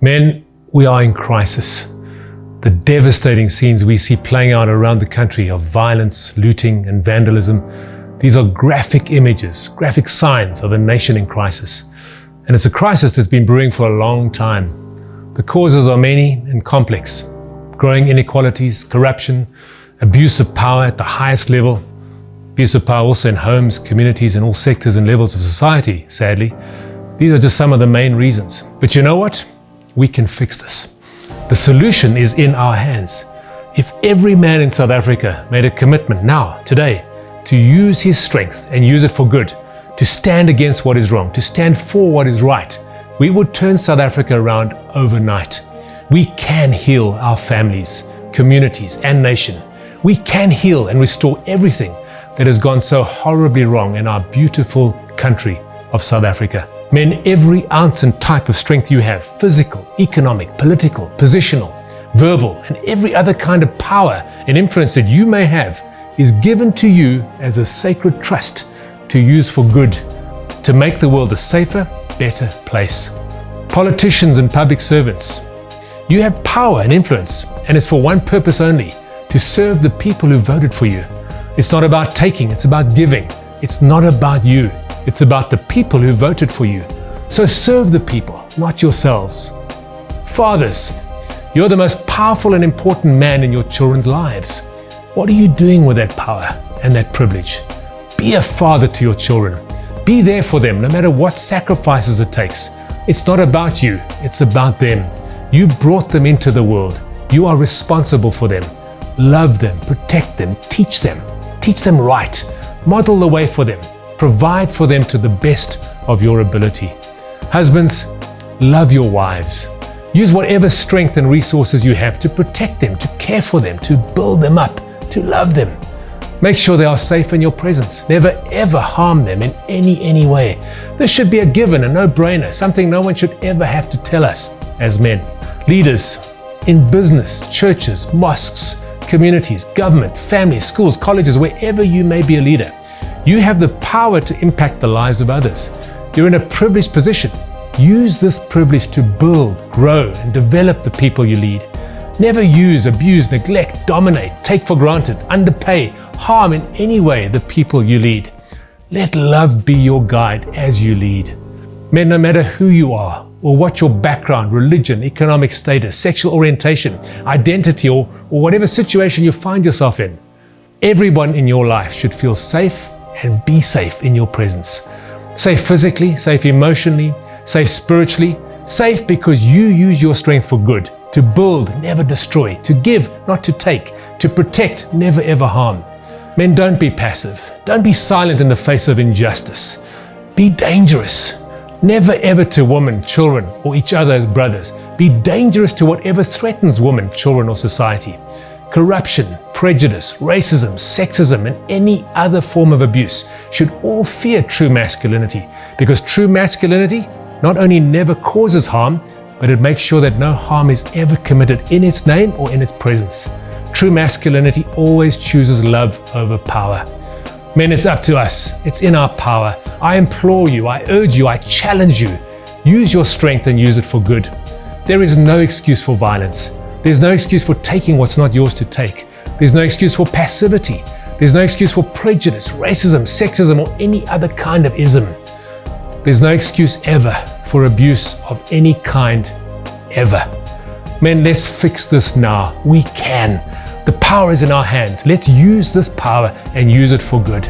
Men, we are in crisis. The devastating scenes we see playing out around the country of violence, looting, and vandalism, these are graphic images, graphic signs of a nation in crisis. And it's a crisis that's been brewing for a long time. The causes are many and complex. Growing inequalities, corruption, abuse of power at the highest level, abuse of power also in homes, communities, and all sectors and levels of society, sadly. These are just some of the main reasons. But you know what? We can fix this. The solution is in our hands. If every man in South Africa made a commitment now, today, to use his strength and use it for good, to stand against what is wrong, to stand for what is right, we would turn South Africa around overnight. We can heal our families, communities, and nation. We can heal and restore everything that has gone so horribly wrong in our beautiful country of South Africa. Men, every ounce and type of strength you have, physical, economic, political, positional, verbal, and every other kind of power and influence that you may have is given to you as a sacred trust to use for good, to make the world a safer, better place. Politicians and public servants, you have power and influence, and it's for one purpose only, to serve the people who voted for you. It's not about taking, it's about giving. It's not about you, it's about the people who voted for you. So serve the people, not yourselves. Fathers, you're the most powerful and important man in your children's lives. What are you doing with that power and that privilege? Be a father to your children. Be there for them, no matter what sacrifices it takes. It's not about you, it's about them. You brought them into the world. You are responsible for them. Love them, protect them, teach them right. Model the way for them. Provide for them to the best of your ability. Husbands, love your wives. Use whatever strength and resources you have to protect them, to care for them, to build them up, to love them. Make sure they are safe in your presence. Never ever harm them in any way. This should be a given, a no-brainer, something no one should ever have to tell us as men. Leaders in business, churches, mosques, communities, government, families, schools, colleges, wherever you may be a leader, you have the power to impact the lives of others. You're in a privileged position. Use this privilege to build, grow, and develop the people you lead. Never use, abuse, neglect, dominate, take for granted, underpay, harm in any way the people you lead. Let love be your guide as you lead. Men, no matter who you are, or what your background, religion, economic status, sexual orientation, identity, or whatever situation you find yourself in, everyone in your life should feel safe and be safe in your presence. Safe physically, safe emotionally, safe spiritually, safe because you use your strength for good, to build, never destroy, to give, not to take, to protect, never ever harm. Men, don't be passive. Don't be silent in the face of injustice. Be dangerous. Never ever to women, children, or each other as brothers. Be dangerous to whatever threatens women, children, or society. Corruption, prejudice, racism, sexism, and any other form of abuse should all fear true masculinity, because true masculinity not only never causes harm, but it makes sure that no harm is ever committed in its name or in its presence. True masculinity always chooses love over power. Men, it's up to us. It's in our power. I implore you, I urge you, I challenge you. Use your strength and use it for good. There is no excuse for violence. There's no excuse for taking what's not yours to take. There's no excuse for passivity. There's no excuse for prejudice, racism, sexism, or any other kind of ism. There's no excuse ever for abuse of any kind, ever. Men, let's fix this now. We can. The power is in our hands. Let's use this power and use it for good.